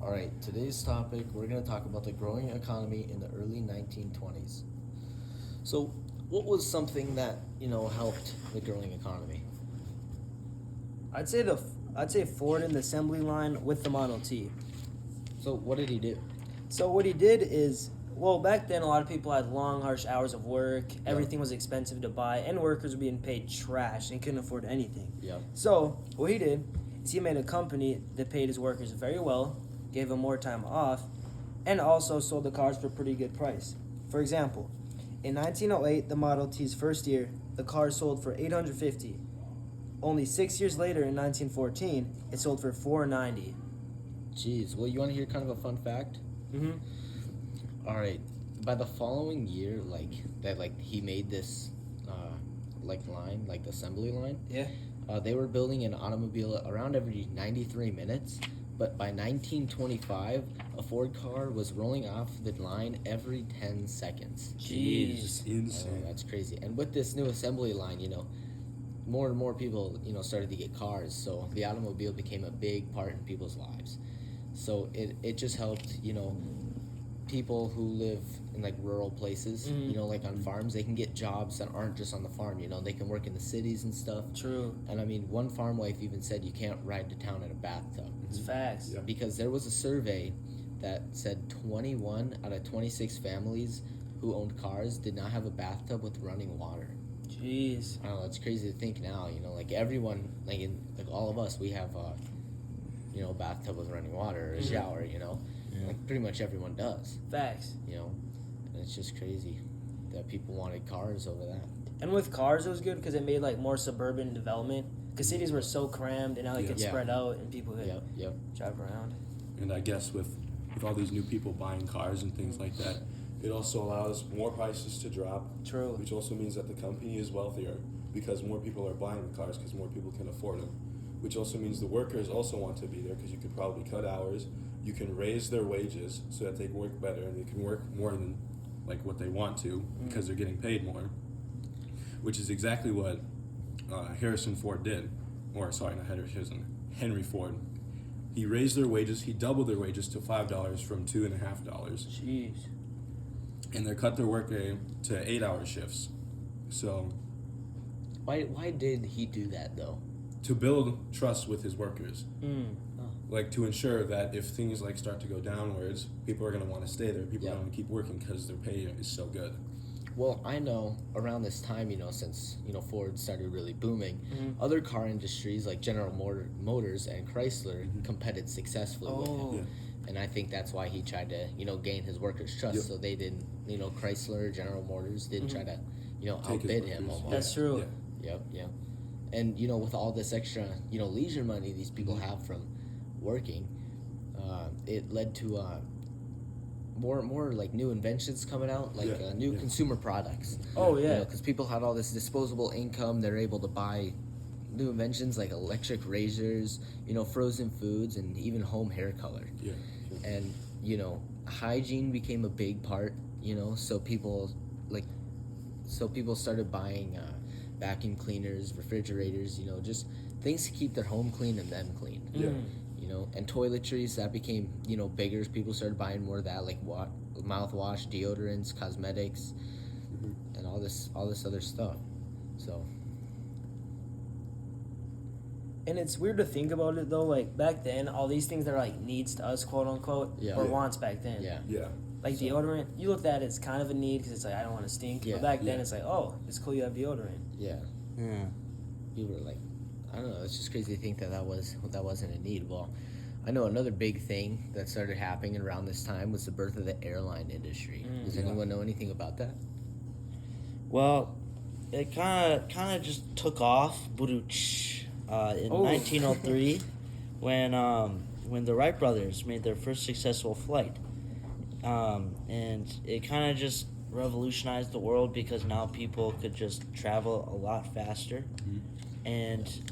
All right, today's topic, we're going to talk about the growing economy in the early 1920s. So, what was something that, helped the growing economy? I'd say the I'd say Ford in the assembly line with the Model T. So, what did he do? So what he did is, well, back then a lot of people had long, harsh hours of work. Everything was expensive to buy, and workers were being paid trash and couldn't afford anything. Yeah. So what he did is he made a company that paid his workers very well, gave them more time off, and also sold the cars for a pretty good price. For example, in 1908, the Model T's first year, the car sold for 850. Only 6 years later, in 1914, it sold for 490. Jeez, well, you want to hear kind of a fun fact? Mm-hmm. All right, by the following year, he made this, line, the assembly line, Yeah. they were building an automobile around every 93 minutes, but by 1925, a Ford car was rolling off the line every 10 seconds. Jeez. I know, Insane. that's crazy. And with this new assembly line, more and more people, started to get cars, so the automobile became a big part in people's lives. So it just helped, people who live in rural places, on farms, they can get jobs that aren't just on the farm, they can work in the cities and stuff. True. And I mean, one farm wife even said you can't ride to town in a bathtub. It's facts. Yeah. Because there was a survey that said 21 out of 26 families who owned cars did not have a bathtub with running water. Jeez. I don't know, it's crazy to think now, everyone, all of us, we have, a bathtub with running water or a shower, pretty much everyone does, Facts. and it's just crazy that people wanted cars over that. And with cars, it was good because it made more suburban development. Because cities were so crammed, and now they could Yeah. spread out, and people could Yep. drive around. And I guess with all these new people buying cars and things like that, it also allows more prices to drop, True. which also means that the company is wealthier because more people are buying the cars because more people can afford them. Which also means the workers also want to be there because you could probably cut hours. You can raise their wages so that they can work better and they can work more than what they want to because they're getting paid more. Which is exactly what Harrison Ford did. Or sorry, not Harrison, Henry Ford. He raised their wages. He doubled their wages to $5 from $2.50, Jeez. and they cut their workday to 8-hour shifts. So Why did he do that, though? to build trust with his workers, Oh. to ensure that if things start to go downwards, people are going to want to stay there. People Yeah. are going to keep working because their pay is so good. Well, I know around this time, since, Ford started really booming, other car industries like General Motors and Chrysler competed successfully with him. Oh. Yeah. And I think that's why he tried to, gain his workers' trust. Yep. So they didn't, Chrysler, General Motors didn't try to, Take his outbid him workers. almost. That's true. Yeah. Yep. And, with all this extra, leisure money these people have from working, it led to more new inventions coming out, new consumer products. Oh, yeah. Because people had all this disposable income, they're able to buy new inventions like electric razors, frozen foods, and even home hair color. Yeah. And hygiene became a big part. So people started buying vacuum cleaners, refrigerators. Just things to keep their home clean and them clean. Yeah. And toiletries, that became bigger. People started buying more of that, like mouthwash, deodorants, cosmetics, and all this other stuff. So And it's weird to think about it, though. Back then, all these things that are needs to us, quote unquote, Yeah. were wants back then. yeah. Yeah. Deodorant, you looked at it as kind of a need because it's I don't want to stink. Yeah. But back then, Yeah. it's oh, it's cool you have deodorant. Yeah. Yeah. You were I don't know. It's just crazy to think that wasn't a need. Well, I know another big thing that started happening around this time was the birth of the airline industry. Does Yeah. anyone know anything about that? Well, it kind of just took off, Buruch, in Oh. 1903, when the Wright brothers made their first successful flight, and it kind of just revolutionized the world because now people could just travel a lot faster.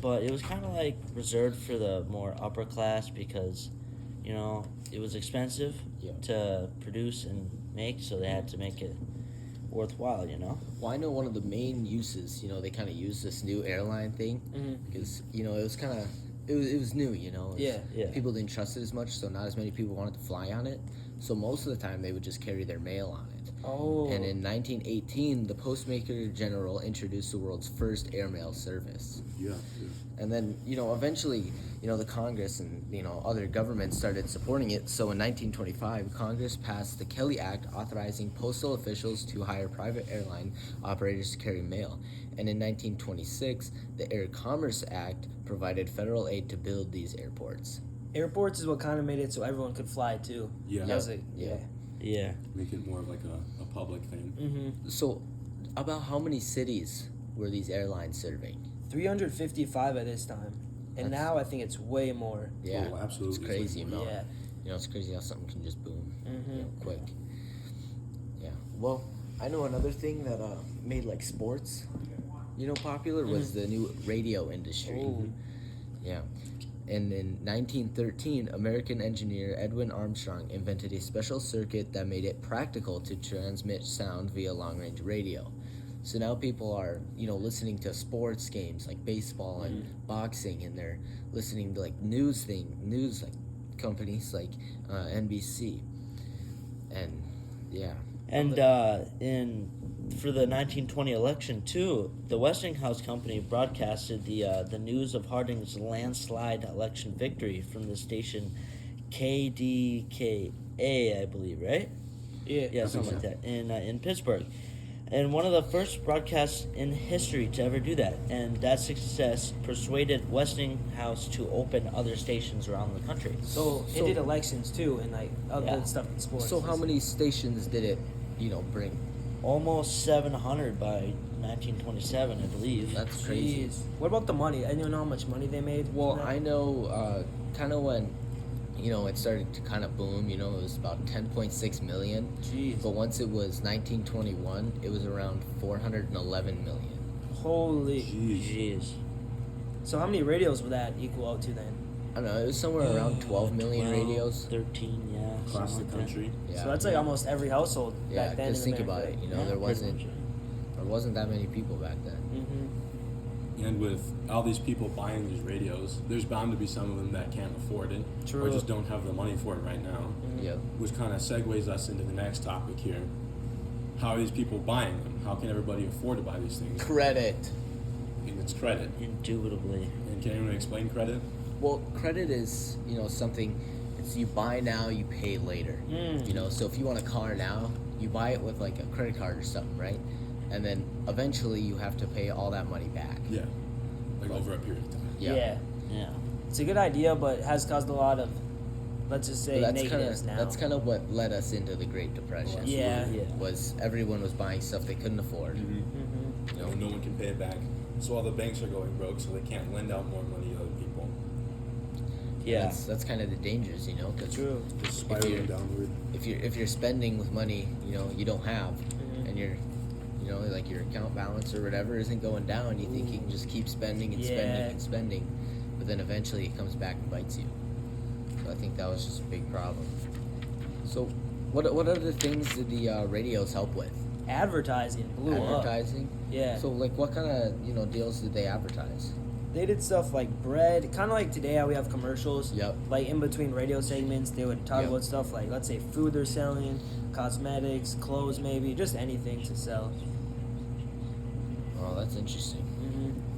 But it was kind of reserved for the more upper class because, it was expensive Yeah. to produce and make, so they had to make it worthwhile. Well, I know one of the main uses, they kind of used this new airline thing because, it was kind of it was new, you know. Yeah. Yeah. People didn't trust it as much, so not as many people wanted to fly on it. So most of the time, they would just carry their mail on it. Oh. And in 1918, the Postmaster General introduced the world's first airmail service. Yeah. And then, you know, eventually, you know, the Congress and, you know, other governments started supporting it. So in 1925, Congress passed the Kelly Act authorizing postal officials to hire private airline operators to carry mail. And in 1926, the Air Commerce Act provided federal aid to build these airports. Airports is what kind of made it so everyone could fly too. Yeah. That was it. Yeah. Yeah. Make it more of like a public thing. Mm-hmm. So, about how many cities were these airlines serving? 355 at this time, and That's- now I think it's way more. Yeah, Oh, absolutely. It's crazy It's like- amount. Yeah. You know, it's crazy how something can just boom, Mhm. you know, quick. Yeah. Well, I know another thing that made like sports, you know, popular was the new radio industry. Ooh. Yeah. And in 1913, American engineer Edwin Armstrong invented a special circuit that made it practical to transmit sound via long-range radio. So now people are, you know, listening to sports games like baseball and boxing, and they're listening to like news like companies like NBC, and yeah. And for the 1920 election too, the Westinghouse Company broadcasted the news of Harding's landslide election victory from the station KDKA, I believe, right? Yeah. Yeah, something like that in Pittsburgh, and one of the first broadcasts in history to ever do that. And that success persuaded Westinghouse to open other stations around the country. So it So- did elections too, and like other Yeah. stuff in sports. So how many stations did it, you know, bring? Almost 700 by 1927, I believe. That's crazy. Jeez. What about the money? I don't know how much money they made. Well, from that. I know kind of when, you know, it started to kind of boom, you know, it was about 10.6 million. Jeez. But once it was 1921, it was around 411 million. Holy. Jeez. Jeez. So how many radios would that equal out to then? I don't know, it was somewhere around 12 million 12, radios. 13, yeah. Across the something like that. country. Yeah. So that's like almost every household Yeah, back then. just think about it, you know, Yeah, there pretty wasn't that many people back then. Mm-hmm. And with all these people buying these radios, there's bound to be some of them that can't afford it, True. or just don't have the money for it right now. Yep. Which kind of segues us into the next topic here. How are these people buying them? How can everybody afford to buy these things? Credit. And it's credit. Indubitably. And can anyone explain credit? Well, credit is, you know, something, it's you buy now, you pay later. Mm. You know, so if you want a car now, you buy it with like a credit card or something, right? And then eventually you have to pay all that money back. Yeah. Like over a period of time. Yeah. Yeah. It's a good idea, but it has caused a lot of, let's just say, But negatives now. that's kind of what led us into the Great Depression. Oh, Yeah. absolutely. Yeah. Was everyone was buying stuff they couldn't afford. Mhm. Mm-hmm. You know, no one can pay it back. So all the banks are going broke, so they can't lend out more money to other people. Yeah. That's kind of the dangers, you know, because True. Just you're- spiraling downward. if you're spending with money, you know, you don't have, Mhm. and you're, you know, like your account balance or whatever isn't going down, you think you can just keep spending and spending Yeah. and spending, but then eventually it comes back and bites you. So I think that was just a big problem. So, what other things did the radios help with? Advertising blew up. Advertising. Yeah. So like, what kind of deals did they advertise? They did stuff like bread, kind of like today how we have commercials. Yep. Like in between radio segments, they would talk Yep. about stuff like, let's say, food they're selling, cosmetics, clothes, maybe, just anything to sell. Oh, that's interesting.